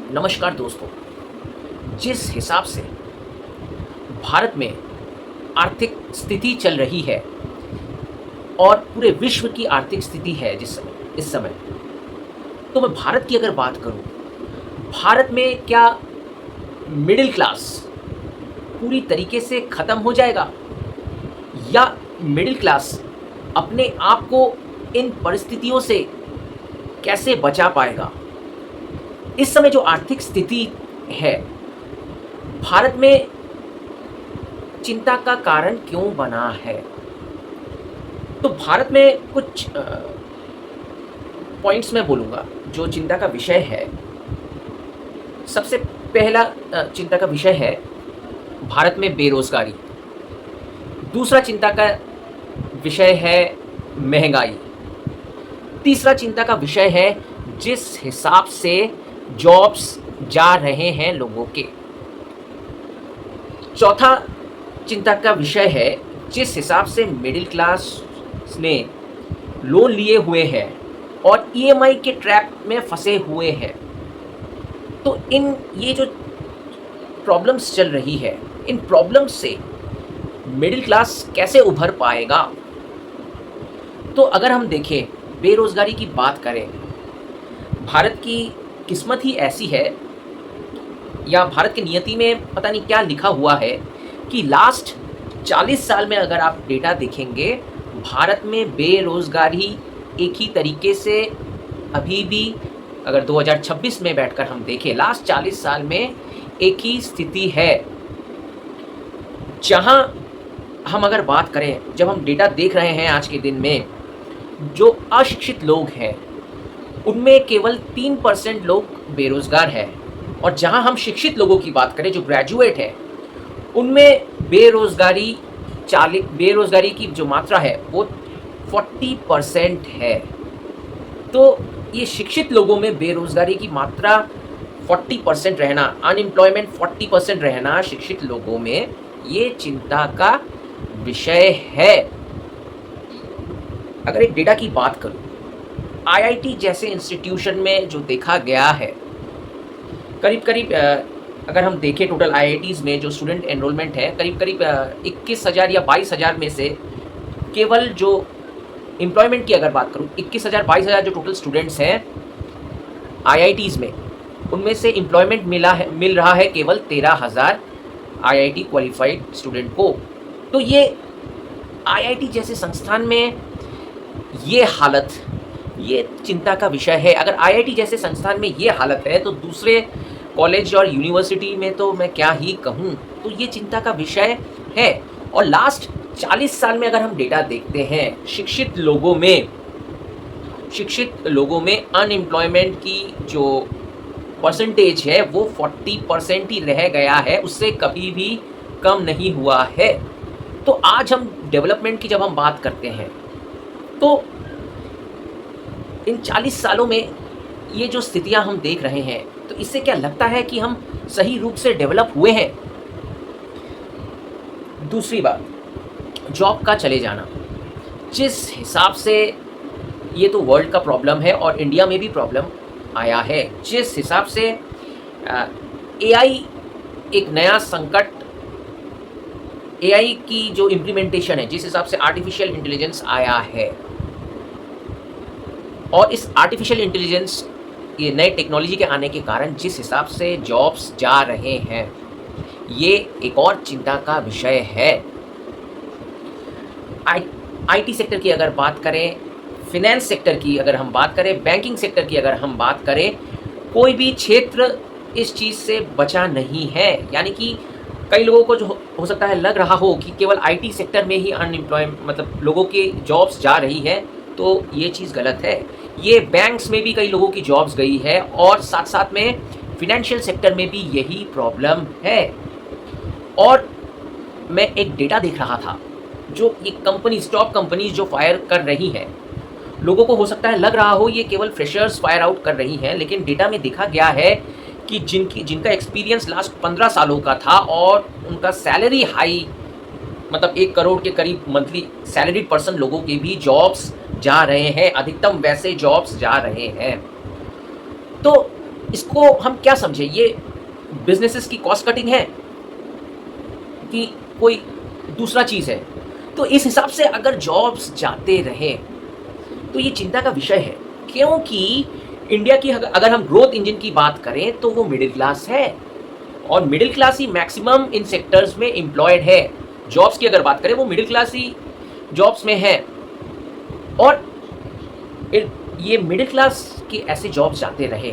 नमस्कार दोस्तों। जिस हिसाब से भारत में आर्थिक स्थिति चल रही है और पूरे विश्व की आर्थिक स्थिति है इस समय, तो मैं भारत की अगर बात करूं, भारत में क्या मिडिल क्लास पूरी तरीके से खत्म हो जाएगा या मिडिल क्लास अपने आप को इन परिस्थितियों से कैसे बचा पाएगा? इस समय जो आर्थिक स्थिति है भारत में, चिंता का कारण क्यों बना है? तो भारत में कुछ पॉइंट्स मैं बोलूँगा जो चिंता का विषय है। सबसे पहला चिंता का विषय है भारत में बेरोज़गारी। दूसरा चिंता का विषय है महंगाई। तीसरा चिंता का विषय है जिस हिसाब से जॉब्स जा रहे हैं लोगों के। चौथा चिंता का विषय है जिस हिसाब से मिडिल क्लास ने लोन लिए हुए हैं और ईएमआई के ट्रैप में फंसे हुए हैं। तो ये जो प्रॉब्लम्स चल रही है, इन प्रॉब्लम्स से मिडिल क्लास कैसे उभर पाएगा? तो अगर हम देखें, बेरोज़गारी की बात करें, भारत की किस्मत ही ऐसी है या भारत की नियति में पता नहीं क्या लिखा हुआ है कि लास्ट 40 साल में अगर आप डेटा देखेंगे, भारत में बेरोज़गारी एक ही तरीके से अभी भी, अगर 2026 में बैठकर हम देखें, लास्ट 40 साल में एक ही स्थिति है। जहां हम अगर बात करें, जब हम डेटा देख रहे हैं आज के दिन में, जो अशिक्षित लोग हैं उनमें केवल 3% लोग बेरोज़गार हैं, और जहां हम शिक्षित लोगों की बात करें जो ग्रेजुएट हैं, उनमें बेरोज़गारी की जो मात्रा है वो 40% है। तो ये शिक्षित लोगों में बेरोज़गारी की मात्रा 40% रहना, अनएम्प्लॉयमेंट 40% रहना शिक्षित लोगों में, ये चिंता का विषय है। अगर एक डेटा की बात करूं, आईआईटी जैसे इंस्टीट्यूशन में जो देखा गया है, करीब अगर हम देखें टोटल आईआईटीज़ में जो स्टूडेंट एनरोलमेंट है, करीब 21,000 या 22,000 में से केवल जो एम्प्लॉयमेंट की अगर बात करूं, 21,000-22,000 जो टोटल स्टूडेंट्स हैं आईआईटीज़ में, उनमें से एम्प्लॉयमेंट मिल रहा है केवल 13,000 आईआईटी क्वालिफाइड स्टूडेंट को। तो ये आईआईटी जैसे संस्थान में ये हालत, ये चिंता का विषय है। अगर आईआईटी जैसे संस्थान में ये हालत है तो दूसरे कॉलेज और यूनिवर्सिटी में तो मैं क्या ही कहूँ। तो ये चिंता का विषय है। और लास्ट 40 साल में अगर हम डेटा देखते हैं, शिक्षित लोगों में अनएम्प्लॉयमेंट की जो परसेंटेज है वो 40% ही रह गया है, उससे कभी भी कम नहीं हुआ है। तो आज हम डेवलपमेंट की जब हम बात करते हैं, तो इन 40 सालों में ये जो स्थितियां हम देख रहे हैं, तो इससे क्या लगता है कि हम सही रूप से डेवलप हुए हैं? दूसरी बात, जॉब का चले जाना। जिस हिसाब से, ये तो वर्ल्ड का प्रॉब्लम है और इंडिया में भी प्रॉब्लम आया है, जिस हिसाब से एआई एक नया संकट, एआई की जो इम्प्लीमेंटेशन है, जिस हिसाब से आर्टिफिशियल इंटेलिजेंस आया है, और इस आर्टिफिशियल इंटेलिजेंस, ये नए टेक्नोलॉजी के आने के कारण जिस हिसाब से जॉब्स जा रहे हैं, ये एक और चिंता का विषय है। आईटी सेक्टर की अगर बात करें, फिनेंस सेक्टर की अगर हम बात करें, बैंकिंग सेक्टर की अगर हम बात करें, कोई भी क्षेत्र इस चीज़ से बचा नहीं है। यानी कि कई लोगों को जो हो सकता है लग रहा हो कि केवल आईटी सेक्टर में ही मतलब लोगों की जॉब्स जा रही है, तो ये चीज़ गलत है। ये बैंक्स में भी कई लोगों की जॉब्स गई है और साथ साथ में फिनेंशियल सेक्टर में भी यही प्रॉब्लम है। और मैं एक डेटा देख रहा था, जो ये कंपनीज, टॉप कंपनीज जो फायर कर रही हैं, लोगों को हो सकता है लग रहा हो ये केवल फ्रेशर्स फायर आउट कर रही हैं, लेकिन डेटा में देखा गया है कि जिनका एक्सपीरियंस लास्ट 15 सालों का था और उनका सैलरी हाई, मतलब 1 करोड़ के करीब मंथली सैलरीड पर्सन लोगों के भी जॉब्स जा रहे हैं, अधिकतम वैसे जॉब्स जा रहे हैं। तो इसको हम क्या समझे, ये बिजनेसेस की कॉस्ट कटिंग है कि कोई दूसरा चीज़ है? तो इस हिसाब से अगर जॉब्स जाते रहे तो ये चिंता का विषय है, क्योंकि इंडिया की अगर हम ग्रोथ इंजन की बात करें तो वो मिडिल क्लास है, और middle class he maximum in sectors में एम्प्लॉयड है। जॉब्स की अगर बात करें वो मिडिल क्लास ही जॉब्स में है, और ये मिडिल क्लास के ऐसे जॉब्स जाते रहे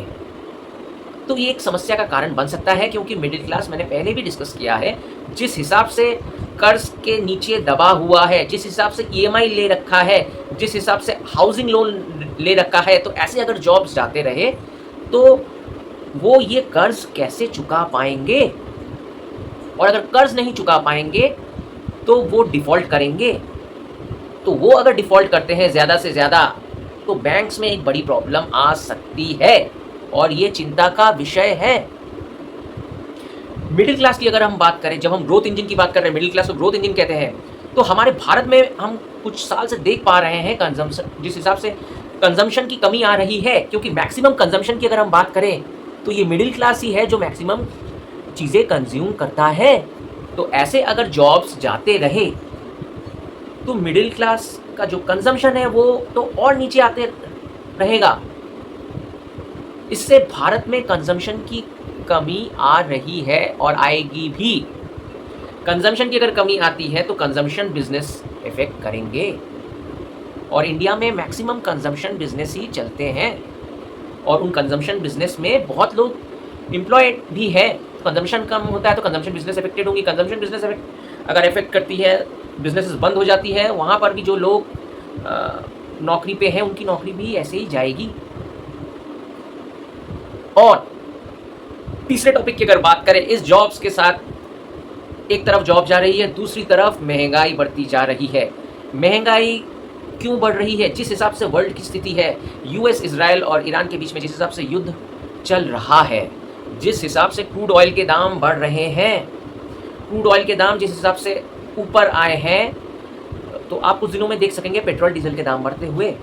तो ये एक समस्या का कारण बन सकता है, क्योंकि मिडिल क्लास, मैंने पहले भी डिस्कस किया है, जिस हिसाब से कर्ज के नीचे दबा हुआ है, जिस हिसाब से ईएमआई ले रखा है, जिस हिसाब से हाउसिंग लोन ले रखा है, तो ऐसे अगर जॉब्स जाते रहे तो वो ये कर्ज कैसे चुका पाएंगे? और अगर कर्ज नहीं चुका पाएंगे तो वो डिफ़ॉल्ट करेंगे। तो वो अगर डिफ़ॉल्ट करते हैं ज़्यादा से ज़्यादा तो बैंक्स में एक बड़ी प्रॉब्लम आ सकती है, और ये चिंता का विषय है। मिडिल क्लास की अगर हम बात करें, जब हम ग्रोथ इंजन की बात कर रहे हैं, मिडिल क्लास को ग्रोथ इंजन कहते हैं, तो हमारे भारत में हम कुछ साल से देख पा रहे हैं कंजम्पशन, जिस हिसाब से कंजम्पशन की कमी आ रही है, क्योंकि मैक्सिमम कंजम्पशन की अगर हम बात करें तो ये मिडिल क्लास ही है जो मैक्सिमम चीज़ें कंज्यूम करता है। तो ऐसे अगर जॉब्स जाते रहे तो मिडिल क्लास का जो कंजम्पशन है वो तो और नीचे आते रहेगा। इससे भारत में कंजम्पशन की कमी आ रही है और आएगी भी। कंजम्पशन की अगर कमी आती है तो कंजम्पशन बिजनेस इफेक्ट करेंगे, और इंडिया में मैक्सिमम कंजम्पशन बिजनेस ही चलते हैं, और उन कंजम्पशन बिजनेस में बहुत लोग एम्प्लॉयड भी है। कंजम्पशन कम होता है तो कंजम्पशन बिजनेस अफेक्टेड होंगी। कंजम्पशन बिजनेस अगर इफेक्ट करती है, बिजनेसेस बंद हो जाती है, वहाँ पर भी जो लोग नौकरी पे हैं उनकी नौकरी भी ऐसे ही जाएगी। और तीसरे टॉपिक की अगर बात करें, इस जॉब्स के साथ एक तरफ जॉब जा रही है, दूसरी तरफ महंगाई बढ़ती जा रही है। महंगाई क्यों बढ़ रही है? जिस हिसाब से वर्ल्ड की स्थिति है, यूएस, इजराइल और ईरान के बीच में जिस हिसाब से युद्ध चल रहा है, जिस हिसाब से क्रूड ऑयल के दाम बढ़ रहे हैं, क्रूड ऑयल के दाम जिस हिसाब से ऊपर आए हैं, तो आप कुछ दिनों में देख सकेंगे पेट्रोल डीजल के दाम बढ़ते हुए।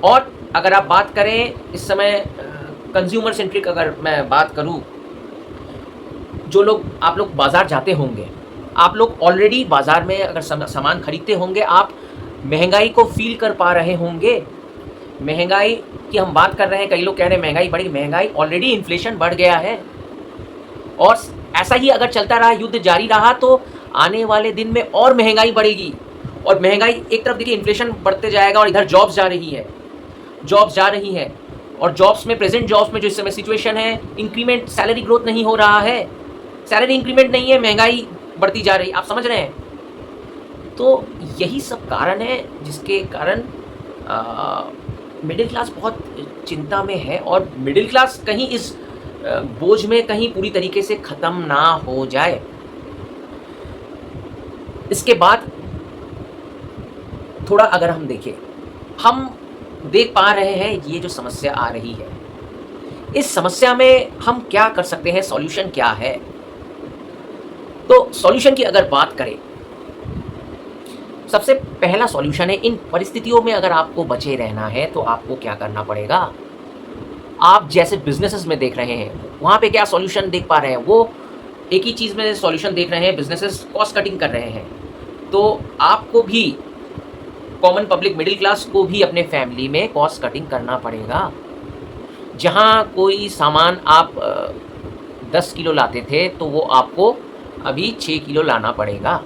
और अगर आप बात करें इस समय कंज्यूमर सेंट्रिक, अगर मैं बात करूं, जो लोग, आप लोग बाज़ार जाते होंगे, आप लोग ऑलरेडी बाज़ार में अगर सामान खरीदते होंगे, आप महंगाई को फील कर पा रहे होंगे। महंगाई की हम बात कर रहे हैं, कई लोग कह रहे हैं महंगाई बढ़ी, महंगाई ऑलरेडी, इन्फ्लेशन बढ़ गया है, और ऐसा ही अगर चलता रहा, युद्ध जारी रहा, तो आने वाले दिन में और महंगाई बढ़ेगी। और महंगाई एक तरफ देखिए, इन्फ्लेशन बढ़ते जाएगा, और इधर जॉब्स जा रही है, जॉब्स जा रही हैं, और जॉब्स में, प्रेजेंट जॉब्स में जो इस समय सिचुएशन है, इंक्रीमेंट, सैलरी ग्रोथ नहीं हो रहा है, सैलरी इंक्रीमेंट नहीं है, महंगाई बढ़ती जा रही, आप समझ रहे हैं? तो यही सब कारण है जिसके कारण मिडिल क्लास बहुत चिंता में है, और मिडिल क्लास कहीं इस बोझ में कहीं पूरी तरीके से ख़त्म ना हो जाए। इसके बाद थोड़ा अगर हम देखें, हम देख पा रहे हैं ये जो समस्या आ रही है, इस समस्या में हम क्या कर सकते हैं, सॉल्यूशन क्या है? तो सॉल्यूशन की अगर बात करें, सबसे पहला सॉल्यूशन है, इन परिस्थितियों में अगर आपको बचे रहना है तो आपको क्या करना पड़ेगा? आप जैसे बिजनेसेस में देख रहे हैं, वहाँ पे क्या सॉल्यूशन देख पा रहे हैं? वो एक ही चीज़ में सॉल्यूशन देख रहे हैं, बिजनेसेस कॉस्ट कटिंग कर रहे हैं। तो आपको भी, कॉमन पब्लिक, मिडिल क्लास को भी अपने फैमिली में कॉस्ट कटिंग करना पड़ेगा। जहाँ कोई सामान आप 10 किलो लाते थे तो वो आपको अभी 6 किलो लाना पड़ेगा।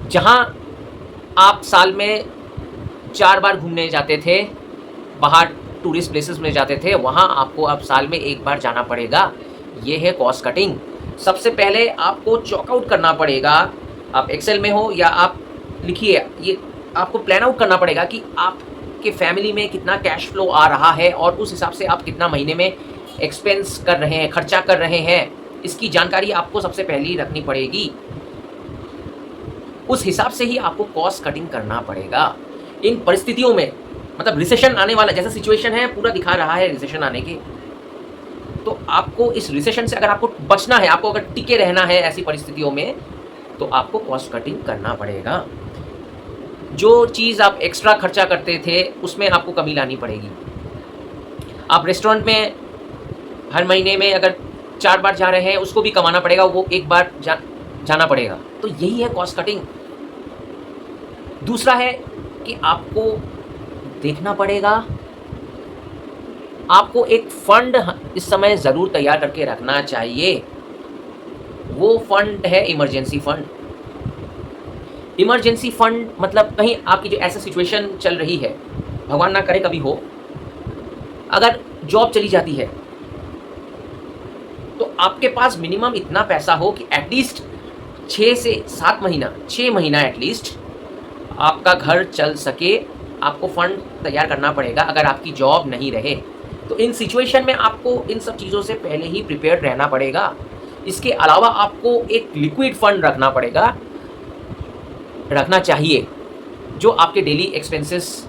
जहाँ आप साल में 4 बार घूमने जाते थे, बाहर टूरिस्ट प्लेसेस में जाते थे, वहाँ आपको अब साल में 1 बार जाना पड़ेगा। ये है कॉस्ट कटिंग। सबसे पहले आपको चॉकआउट करना पड़ेगा, आप एक्सेल में हो या आप लिखिए, ये आपको प्लान आउट करना पड़ेगा कि आपके फैमिली में कितना कैश फ्लो आ रहा है, और उस हिसाब से आप कितना महीने में एक्सपेंस कर रहे हैं, खर्चा कर रहे हैं, इसकी जानकारी आपको सबसे पहले रखनी पड़ेगी। उस हिसाब से ही आपको कॉस्ट कटिंग करना पड़ेगा। इन परिस्थितियों में, मतलब रिसेशन आने वाला जैसा सिचुएशन है, पूरा दिखा रहा है रिसेशन आने के, तो आपको इस रिसेशन से अगर आपको बचना है, आपको अगर टिके रहना है ऐसी परिस्थितियों में, तो आपको कॉस्ट कटिंग करना पड़ेगा। जो चीज़ आप एक्स्ट्रा खर्चा करते थे उसमें आपको कमी लानी पड़ेगी। आप रेस्टोरेंट में हर महीने में अगर 4 बार जा रहे हैं, उसको भी कमाना पड़ेगा, वो 1 बार जाना पड़ेगा। तो यही है कॉस्ट कटिंग। दूसरा है कि आपको देखना पड़ेगा, आपको एक फंड इस समय ज़रूर तैयार करके रखना चाहिए। वो फंड है इमरजेंसी फंड। इमरजेंसी फंड मतलब कहीं आपकी जो ऐसा सिचुएशन चल रही है, भगवान ना करे कभी हो, अगर जॉब चली जाती है, तो आपके पास मिनिमम इतना पैसा हो कि एटलीस्ट 6 से 7 महीना, 6 महीना एटलीस्ट आपका घर चल सके। आपको फंड तैयार करना पड़ेगा अगर आपकी जॉब नहीं रहे। तो इन सिचुएशन में आपको इन सब चीज़ों से पहले ही प्रिपेयर्ड रहना पड़ेगा। इसके अलावा आपको एक लिक्विड फंड रखना चाहिए, जो आपके डेली एक्सपेंसेस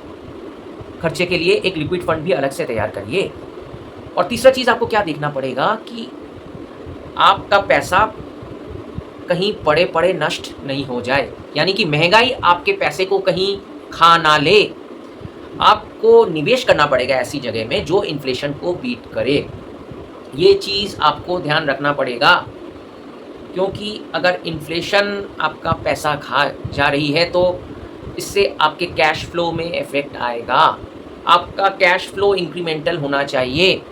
खर्चे के लिए एक लिक्विड फंड भी अलग से तैयार करिए। और तीसरा चीज़ आपको क्या देखना पड़ेगा कि आपका पैसा कहीं पड़े पड़े नष्ट नहीं हो जाए, यानी कि महंगाई आपके पैसे को कहीं खा ना ले। आपको निवेश करना पड़ेगा ऐसी जगह में जो इन्फ्लेशन को बीट करे। ये चीज़ आपको ध्यान रखना पड़ेगा, क्योंकि अगर इन्फ्लेशन आपका पैसा खा जा रही है तो इससे आपके कैश फ्लो में इफ़ेक्ट आएगा। आपका कैश फ्लो इंक्रीमेंटल होना चाहिए।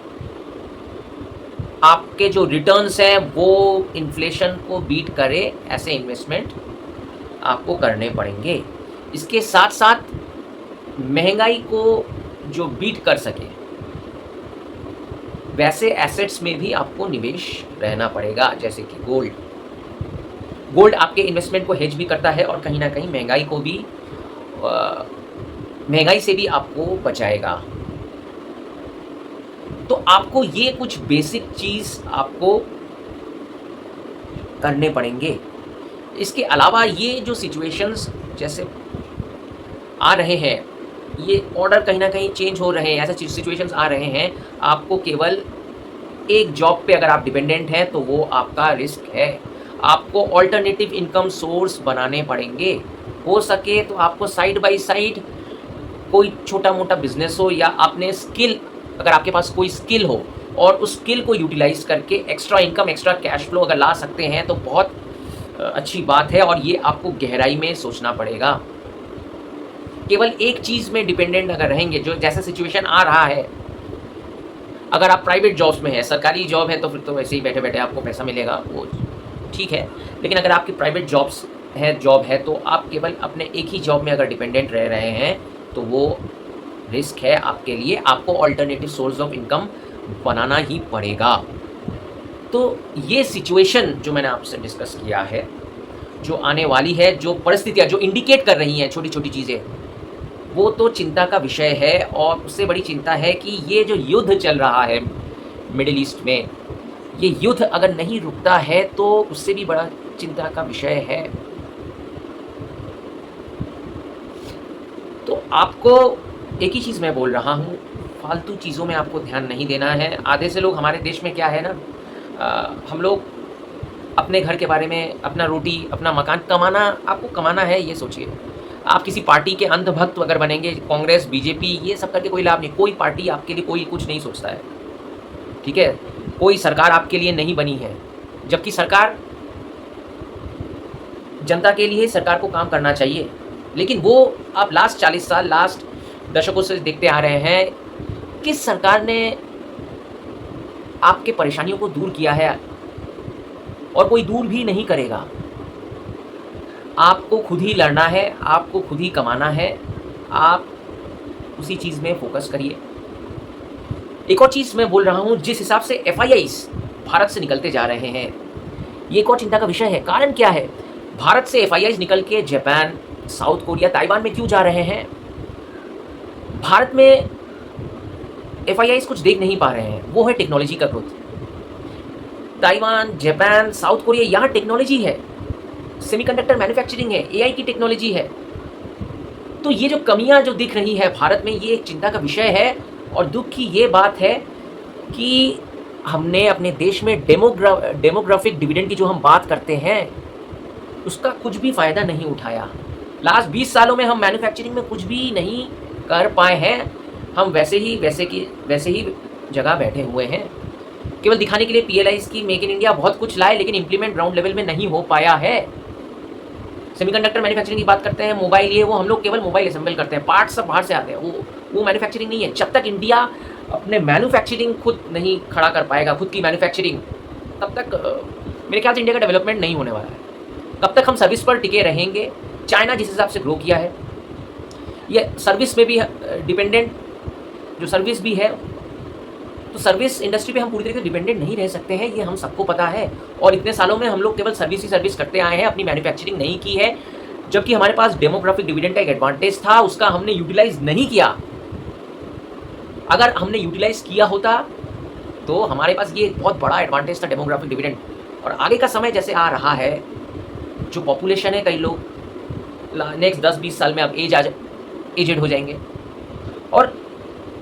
आपके जो रिटर्न्स हैं वो इन्फ्लेशन को बीट करे, ऐसे इन्वेस्टमेंट आपको करने पड़ेंगे। इसके साथ साथ महंगाई को जो बीट कर सके वैसे एसेट्स में भी आपको निवेश रहना पड़ेगा, जैसे कि गोल्ड। गोल्ड आपके इन्वेस्टमेंट को हेज भी करता है और कहीं ना कहीं महंगाई से भी आपको बचाएगा। तो आपको ये कुछ बेसिक चीज़ आपको करने पड़ेंगे। इसके अलावा ये जो सिचुएशंस जैसे आ रहे हैं, ये ऑर्डर कहीं ना कहीं चेंज हो रहे हैं, ऐसे सिचुएशंस आ रहे हैं, आपको केवल एक जॉब पे अगर आप डिपेंडेंट हैं तो वो आपका रिस्क है। आपको ऑल्टरनेटिव इनकम सोर्स बनाने पड़ेंगे। हो सके तो आपको साइड बाय साइड कोई छोटा मोटा बिजनेस हो, या आपने स्किल, अगर आपके पास कोई स्किल हो और उस स्किल को यूटिलाइज करके extra income, extra cash flow अगर ला सकते हैं तो बहुत अच्छी बात है। और ये आपको गहराई में सोचना पड़ेगा। केवल एक चीज़ में डिपेंडेंट अगर रहेंगे, जो जैसा सिचुएशन आ रहा है, अगर आप प्राइवेट जॉब्स में हैं, सरकारी जॉब है तो फिर तो वैसे ही बैठे बैठे आपको पैसा मिलेगा, वो ठीक है। लेकिन अगर आपकी प्राइवेट जॉब है तो आप केवल अपने एक ही जॉब में अगर डिपेंडेंट रह रहे हैं तो वो रिस्क है आपके लिए। आपको ऑल्टरनेटिव सोर्स ऑफ इनकम बनाना ही पड़ेगा। तो ये सिचुएशन जो मैंने आपसे डिस्कस किया है, जो आने वाली है, जो परिस्थितियाँ जो इंडिकेट कर रही हैं छोटी छोटी चीज़ें, वो तो चिंता का विषय है। और उससे बड़ी चिंता है कि ये जो युद्ध चल रहा है मिडिल ईस्ट में, ये युद्ध अगर नहीं रुकता है तो उससे भी बड़ा चिंता का विषय है। तो आपको एक ही चीज़ मैं बोल रहा हूँ, फालतू चीज़ों में आपको ध्यान नहीं देना है। आधे से लोग हमारे देश में क्या है ना, हम लोग अपने घर के बारे में, अपना रोटी, अपना मकान कमाना, आपको कमाना है ये सोचिए। आप किसी पार्टी के अंधभक्त अगर बनेंगे, कांग्रेस, बीजेपी, ये सब करके कोई लाभ नहीं। कोई पार्टी आपके लिए कोई कुछ नहीं सोचता है, ठीक है। कोई सरकार आपके लिए नहीं बनी है, जबकि सरकार जनता के लिए, सरकार को काम करना चाहिए। लेकिन वो आप लास्ट 40 साल, लास्ट दशकों से देखते आ रहे हैं, किस सरकार ने आपके परेशानियों को दूर किया है, और कोई दूर भी नहीं करेगा। आपको खुद ही लड़ना है, आपको खुद ही कमाना है। आप उसी चीज़ में फोकस करिए। एक और चीज़ मैं बोल रहा हूँ, जिस हिसाब से FIIs भारत से निकलते जा रहे हैं, ये एक और चिंता का विषय है। कारण क्या है, भारत से FIIs निकल के जापान, साउथ कोरिया, ताइवान में क्यों जा रहे हैं? भारत में FIIs कुछ देख नहीं पा रहे हैं, वो है टेक्नोलॉजी का growth. Taiwan, Japan, south Korea, यहाँ टेक्नोलॉजी है, सेमीकंडक्टर मैन्युफैक्चरिंग है, AI की टेक्नोलॉजी है। तो ये जो कमियां जो दिख रही है भारत में, ये एक चिंता का विषय है। और दुख की ये बात है कि हमने अपने देश में डेमोग्राफिक डिविडेंड की जो हम बात करते हैं, उसका कुछ भी फ़ायदा नहीं उठाया। लास्ट 20 सालों में हम मैन्युफैक्चरिंग में कुछ भी नहीं कर पाए हैं। हम वैसे ही जगह बैठे हुए हैं। केवल दिखाने के लिए पीएलआई की मेक इन इंडिया बहुत कुछ लाए, लेकिन इंप्लीमेंट ग्राउंड लेवल में नहीं हो पाया है। सेमीकंडक्टर मैन्युफैक्चरिंग की बात करते हैं, मोबाइल ये वो, हम लोग केवल मोबाइल असेंबल करते हैं, पार्ट्स सब बाहर से आते हैं, वो मैन्युफैक्चरिंग नहीं है। जब तक इंडिया अपने मैन्युफैक्चरिंग खुद नहीं खड़ा कर पाएगा, खुद की मैन्युफैक्चरिंग, तब तक मेरे ख्याल से इंडिया का डेवलपमेंट नहीं होने वाला है। कब तक हम सर्विस पर टिके रहेंगे। चाइना जिस हिसाब से ग्रो किया है, ये सर्विस में भी डिपेंडेंट, जो सर्विस भी है, तो सर्विस इंडस्ट्री पे हम पूरी तरीके से डिपेंडेंट नहीं रह सकते हैं, ये हम सबको पता है। और इतने सालों में हम लोग केवल सर्विस ही सर्विस करते आए हैं, अपनी मैन्युफैक्चरिंग नहीं की है, जबकि हमारे पास डेमोग्राफिक डिविडेंड का एक एडवांटेज था, उसका हमने यूटिलाइज नहीं किया। अगर हमने यूटिलाइज किया होता तो हमारे पास ये बहुत बड़ा एडवांटेज था, डेमोग्राफिक डिविडेंड। और आगे का समय जैसे आ रहा है, जो पॉपुलेशन है, कई लोग नेक्स्ट 10-20 साल में अब एजेड हो जाएंगे, और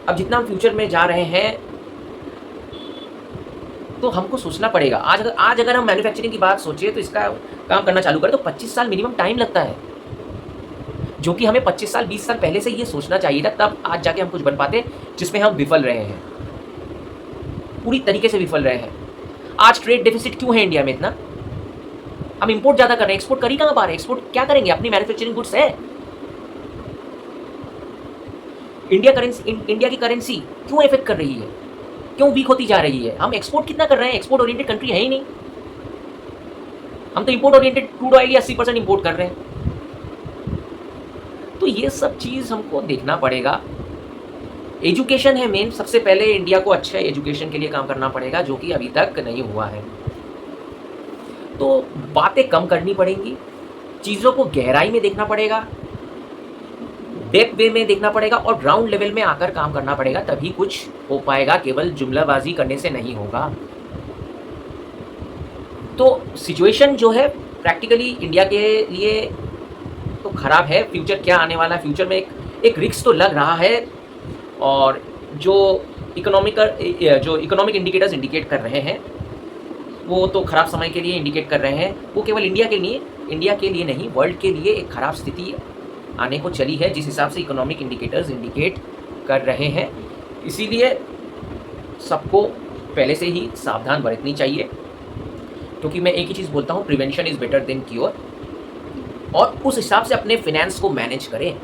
अब जितना हम फ्यूचर में जा रहे हैं, तो हमको सोचना पड़ेगा। आज अगर हम मैन्युफैक्चरिंग की बात सोचें, तो इसका काम करना चालू करें तो 25 साल मिनिमम टाइम लगता है, जो कि हमें 25 साल 20 साल पहले से ये सोचना चाहिए था, तब आज जाके हम कुछ बन पाते, जिसमें हम विफल रहे हैं, पूरी तरीके से विफल रहे हैं। आज ट्रेड डेफिसिट क्यों है इंडिया में इतना? हम इंपोर्ट ज़्यादा कर रहे हैं, एक्सपोर्ट कर ही कहाँ पा रहे हैं। एक्सपोर्ट क्या करेंगे? अपनी मैन्युफैक्चरिंग गुड्स है। इंडिया की करेंसी क्यों इफेक्ट कर रही है, क्यों वीक होती जा रही है? हम एक्सपोर्ट कितना कर रहे हैं? एक्सपोर्ट ओरिएंटेड कंट्री है ही नहीं, हम तो इंपोर्ट ओरिएंटेड क्रूड ऑयल ही 80% इंपोर्ट कर रहे हैं। तो ये सब चीज़ हमको देखना पड़ेगा। एजुकेशन है मेन, सबसे पहले इंडिया को अच्छे एजुकेशन के लिए काम करना पड़ेगा, जो कि अभी तक नहीं हुआ है। तो बातें कम करनी पड़ेंगी, चीज़ों को गहराई में देखना पड़ेगा, डेप्थ वे में देखना पड़ेगा, और ग्राउंड लेवल में आकर काम करना पड़ेगा, तभी कुछ हो पाएगा। केवल जुमलाबाजी करने से नहीं होगा। तो सिचुएशन जो है प्रैक्टिकली इंडिया के लिए तो ख़राब है। फ्यूचर क्या आने वाला है, फ्यूचर में एक रिस्क तो लग रहा है, और जो इकोनॉमिक इंडिकेटर्स इंडिकेट कर रहे हैं, वो तो ख़राब समय के लिए इंडिकेट कर रहे हैं। वो केवल इंडिया के लिए नहीं, वर्ल्ड के लिए एक ख़राब स्थिति आने को चली है, जिस हिसाब से इकोनॉमिक इंडिकेटर्स इंडिकेट कर रहे हैं। इसीलिए सबको पहले से ही सावधान बरतनी चाहिए, क्योंकि मैं एक ही चीज़ बोलता हूँ, prevention is better than cure, और उस हिसाब से अपने फिनेंस को मैनेज करें।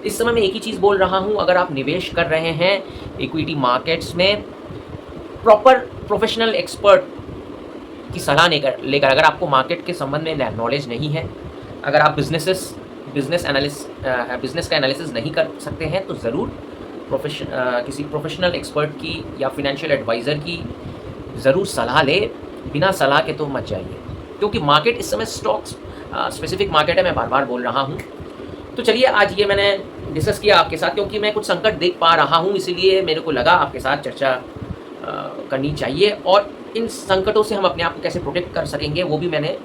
इस समय मैं एक ही चीज़ बोल रहा हूँ, अगर आप निवेश कर रहे हैं इक्विटी मार्केट्स में, प्रॉपर प्रोफेशनल एक्सपर्ट की सलाह लेकर, अगर आपको मार्केट के संबंध में नॉलेज नहीं है, अगर आप बिजनेस का एनालिसिस नहीं कर सकते हैं, तो ज़रूर किसी प्रोफेशनल एक्सपर्ट की या फिनेंशियल एडवाइज़र की ज़रूर सलाह ले। बिना सलाह के तो मत जाइए, क्योंकि मार्केट इस समय स्टॉक्स स्पेसिफिक मार्केट है, मैं बार बार बोल रहा हूँ। तो चलिए, आज ये मैंने डिस्कस किया आपके साथ, क्योंकि मैं कुछ संकट देख पा रहा हूँ, इसीलिए मेरे को लगा आपके साथ चर्चा करनी चाहिए, और इन संकटों से हम अपने आप को कैसे प्रोटेक्ट कर सकेंगे, वो भी मैंने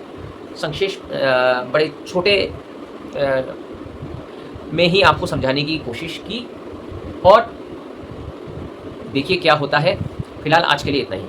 बड़े छोटे में ही आपको समझाने की कोशिश की, और देखिए क्या होता है। फिलहाल आज के लिए इतना ही।